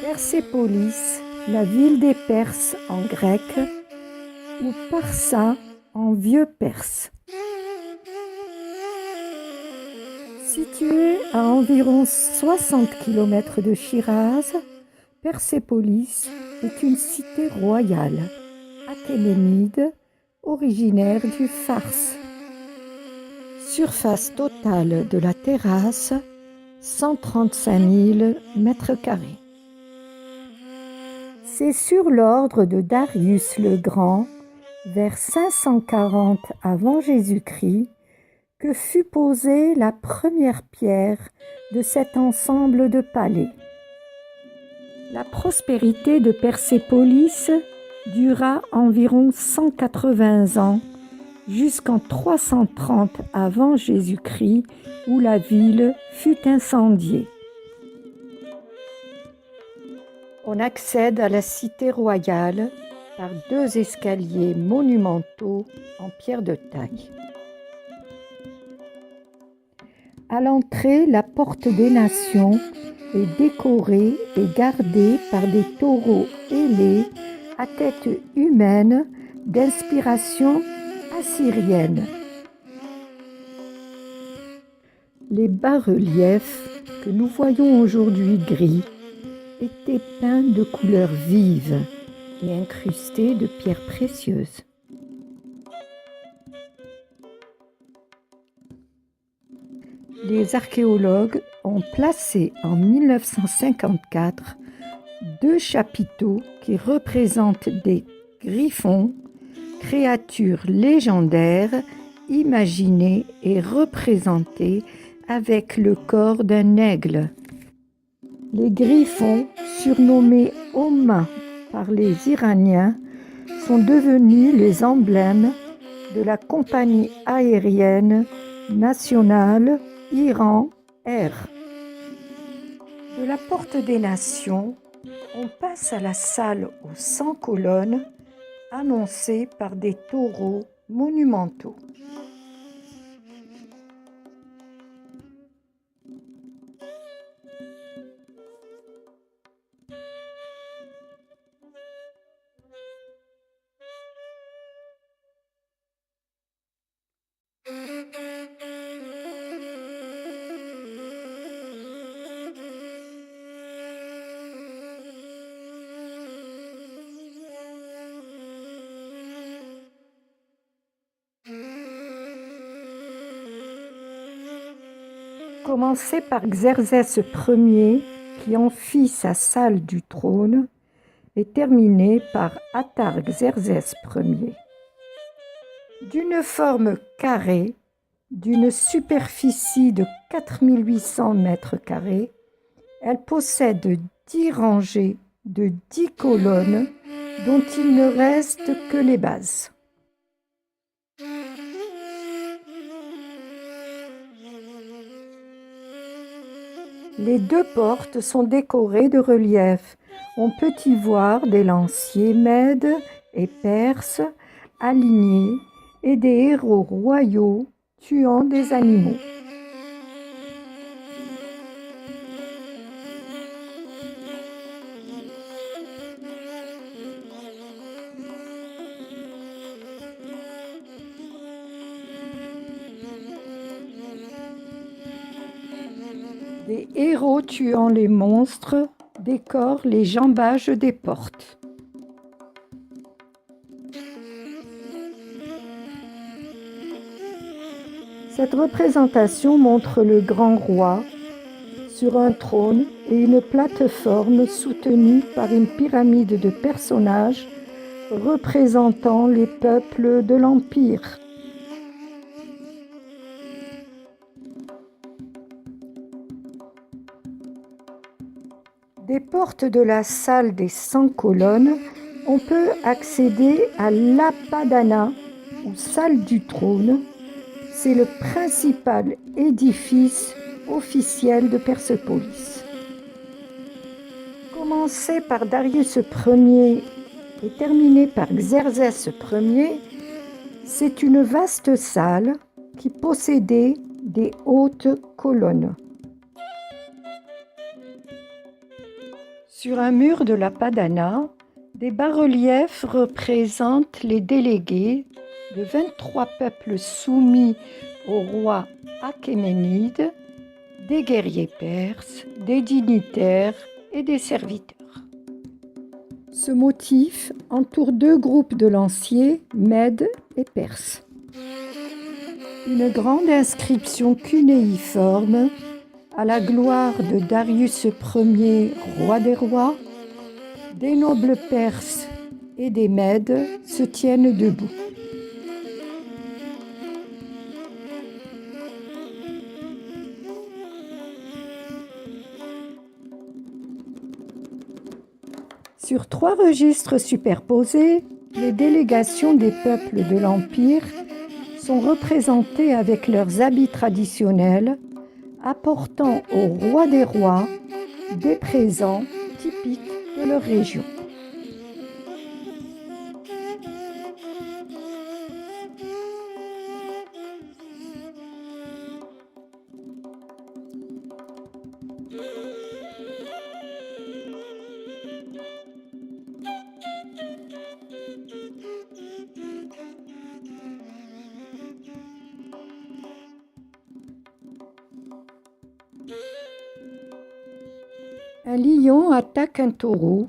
Persépolis, la ville des Perses en grec, ou Parsa en vieux perse. Située à environ 60 km de Chiraz, Persépolis est une cité royale, achéménide, originaire du Fars. Surface totale de la terrasse, 135 000 m². C'est sur l'ordre de Darius le Grand, vers 540 avant Jésus-Christ, que fut posée la première pierre de cet ensemble de palais. La prospérité de Persépolis dura environ 180 ans, jusqu'en 330 avant Jésus-Christ, où la ville fut incendiée. On accède à la cité royale par 2 escaliers monumentaux en pierre de taille. À l'entrée, la porte des Nations est décorée et gardée par des taureaux ailés à tête humaine d'inspiration assyrienne. Les bas-reliefs que nous voyons aujourd'hui gris étaient peints de couleurs vives et incrustés de pierres précieuses. Les archéologues ont placé en 1954 2 chapiteaux qui représentent des griffons, créatures légendaires imaginées et représentées avec le corps d'un aigle. Les griffons, surnommés Homas par les Iraniens, sont devenus les emblèmes de la compagnie aérienne nationale Iran Air. De la porte des Nations, on passe à la salle aux 100 colonnes, annoncée par des taureaux monumentaux. Commencé par Xerxès Ier, qui en fit sa salle du trône, et terminé par Artaxerxès Ier. D'une forme carrée, d'une superficie de 4800 m², elle possède 10 rangées de 10 colonnes dont il ne reste que les bases. Les 2 portes sont décorées de reliefs. On peut y voir des lanciers mèdes et perses alignés et des héros royaux tuant des animaux. Des héros tuant les monstres décorent les jambages des portes. Cette représentation montre le grand roi sur un trône et une plateforme soutenue par une pyramide de personnages représentant les peuples de l'Empire. Des portes de la salle des 100 colonnes, on peut accéder à l'Apadana, ou salle du trône. C'est le principal édifice officiel de Persépolis. Commencé par Darius Ier et terminé par Xerxès Ier, c'est une vaste salle qui possédait des hautes colonnes. Sur un mur de la Padana, des bas-reliefs représentent les délégués de 23 peuples soumis au roi Achéménide, des guerriers perses, des dignitaires et des serviteurs. Ce motif entoure deux groupes de lanciers, Mèdes et Perses. Une grande inscription cunéiforme à la gloire de Darius Ier, roi des rois, des nobles Perses et des Mèdes se tiennent debout. Sur trois registres superposés, les délégations des peuples de l'Empire sont représentées avec leurs habits traditionnels, apportant au roi des rois des présents typiques de leur région. Un lion attaque un taureau,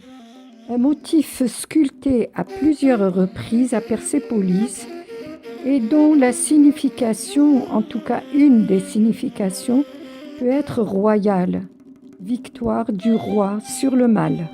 un motif sculpté à plusieurs reprises à Persépolis et dont la signification, en tout cas une des significations, peut être royale, victoire du roi sur le mal.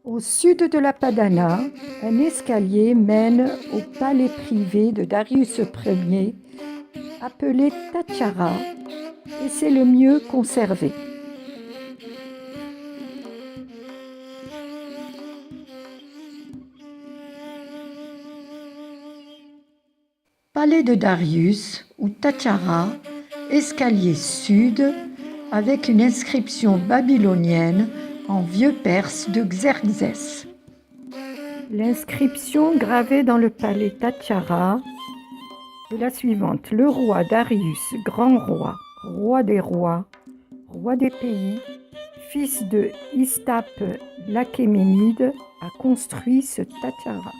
Au sud de la Padana, un escalier mène au palais privé de Darius Ier, appelé Tachara, et c'est le mieux conservé. Palais de Darius, ou Tachara, escalier sud, avec une inscription babylonienne en vieux perse de Xerxès. L'inscription gravée dans le palais Tachara est la suivante. Le roi Darius, grand roi, roi des rois, roi des pays, fils de Istape l'Achéménide, a construit ce Tachara.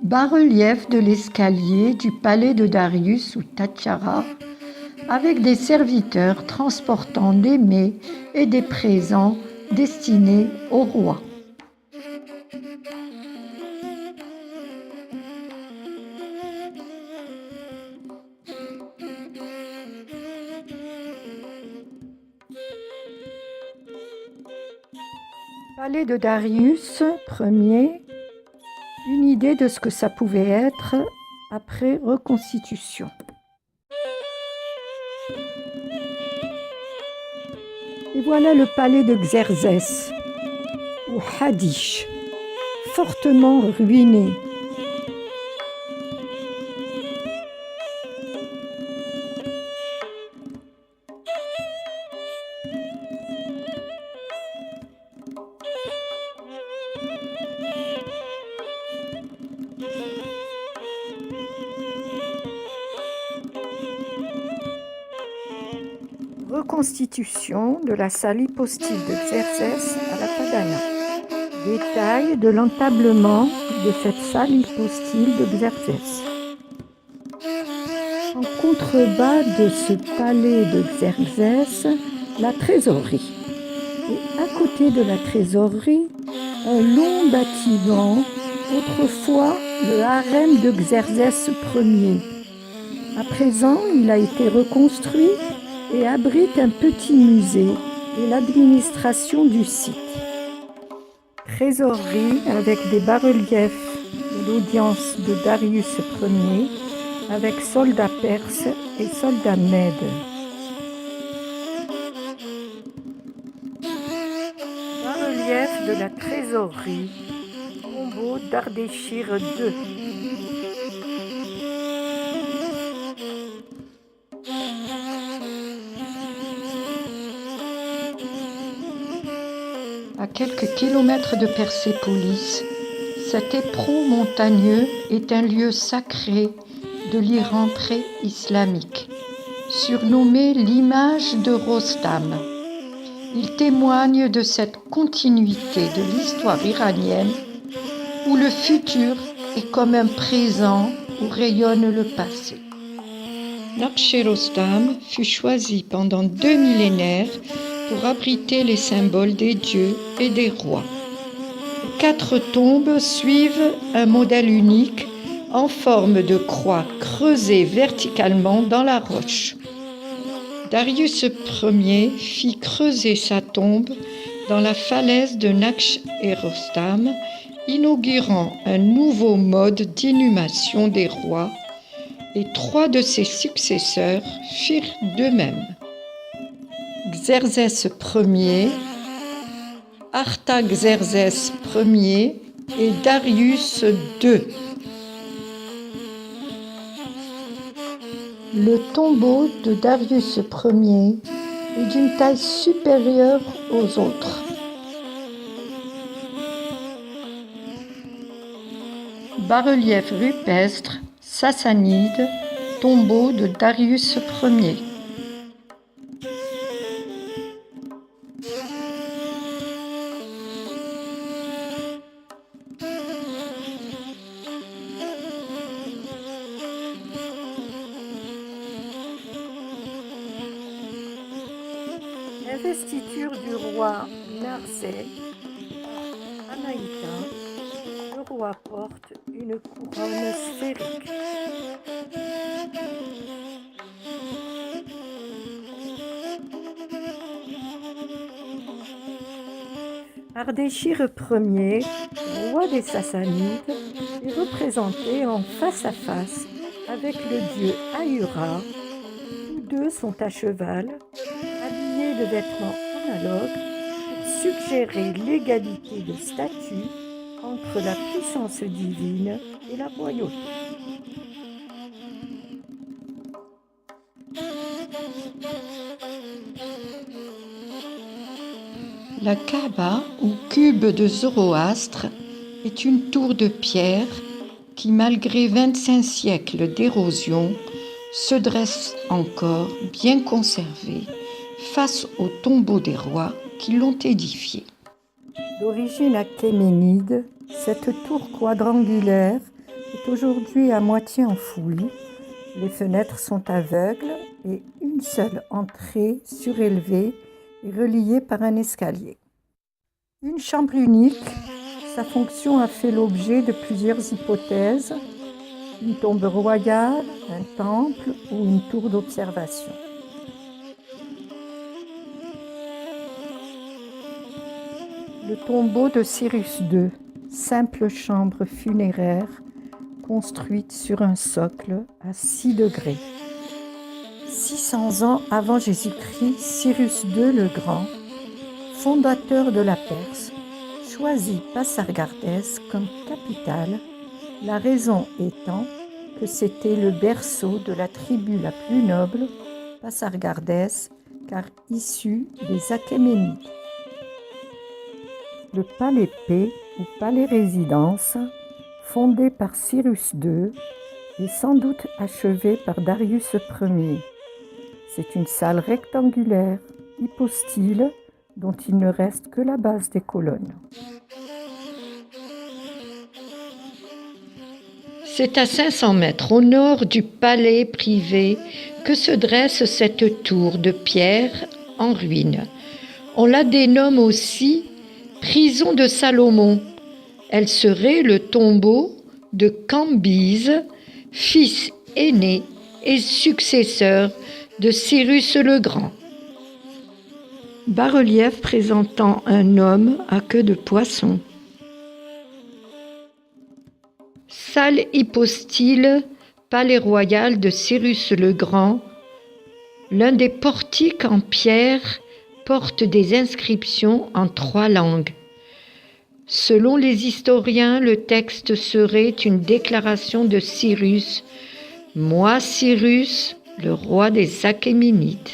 Bas-relief de l'escalier du palais de Darius ou Tachara, avec des serviteurs transportant des mets et des présents destinés au roi. Palais de Darius Ier, une idée de ce que ça pouvait être après reconstitution. Et voilà le palais de Xerxès, ou Hadish, fortement ruiné. Reconstitution de la salle hypostyle de Xerxès à la Padana. Détail de l'entablement de cette salle hypostyle de Xerxès. En contrebas de ce palais de Xerxès, la trésorerie. Et à côté de la trésorerie, un long bâtiment, autrefois le harem de Xerxès Ier. À présent, il a été reconstruit et abrite un petit musée et l'administration du site. trésorerie avec des bas-reliefs de l'audience de Darius Ier avec soldats perses et soldats mèdes. Bas-relief de la trésorerie, tombeau d'Ardéchir II. À quelques kilomètres de Persépolis, cet éperon montagneux est un lieu sacré de l'Iran pré-islamique, surnommé l'image de Rostam. Il témoigne de cette continuité de l'histoire iranienne où le futur est comme un présent où rayonne le passé. Naksh-e-Rostam fut choisi pendant 2 millénaires pour abriter les symboles des dieux et des rois. 4 tombes suivent un modèle unique en forme de croix creusée verticalement dans la roche. Darius Ier fit creuser sa tombe dans la falaise de Naksh-e-Rostam, inaugurant un nouveau mode d'inhumation des rois, et 3 de ses successeurs firent de même. Xerxès Ier, Artaxerxès Ier et Darius II. Le tombeau de Darius Ier est d'une taille supérieure aux autres. Bas-relief rupestre sassanide, tombeau de Darius Ier. Investiture du roi Narseh, Anaïta, le roi porte une couronne sphérique. Ardéchir Ier, roi des Sassanides, est représenté en face à face avec le dieu Ahura. Tous deux sont à cheval, habillés de vêtements analogues pour suggérer l'égalité de statut entre la puissance divine et la royauté. La Kaaba, ou cube de Zoroastre, est une tour de pierre qui, malgré 25 siècles d'érosion, se dresse encore bien conservée face aux tombeaux des rois qui l'ont édifiée. D'origine achéménide, cette tour quadrangulaire est aujourd'hui à moitié enfouie. Les fenêtres sont aveugles et une seule entrée surélevée est reliée par un escalier. Une chambre unique, sa fonction a fait l'objet de plusieurs hypothèses, une tombe royale, un temple ou une tour d'observation. Le tombeau de Cyrus II, simple chambre funéraire construite sur un socle à 6 degrés. 600 ans avant Jésus-Christ, Cyrus II le Grand, fondateur de la Perse, choisit Pasargardès comme capitale, la raison étant que c'était le berceau de la tribu la plus noble, Pasargardès, car issue des Achéménides. Le palais P ou palais-résidence, fondé par Cyrus II, est sans doute achevé par Darius Ier. C'est une salle rectangulaire, hypostyle, dont il ne reste que la base des colonnes. C'est à 500 mètres au nord du palais privé que se dresse cette tour de pierre en ruine. On la dénomme aussi prison de Salomon. Elle serait le tombeau de Cambyse, fils aîné et successeur de Cyrus le Grand. Bas-relief présentant un homme à queue de poisson. Salle hypostyle, palais royal de Cyrus le Grand. L'un des portiques en pierre porte des inscriptions en 3 langues. Selon les historiens, le texte serait une déclaration de Cyrus, « Moi, Cyrus, le roi des Achéménides ».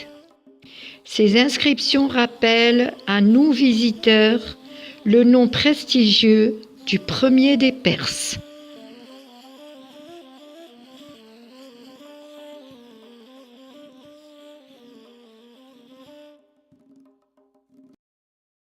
Ces inscriptions rappellent à nous visiteurs le nom prestigieux du premier des Perses.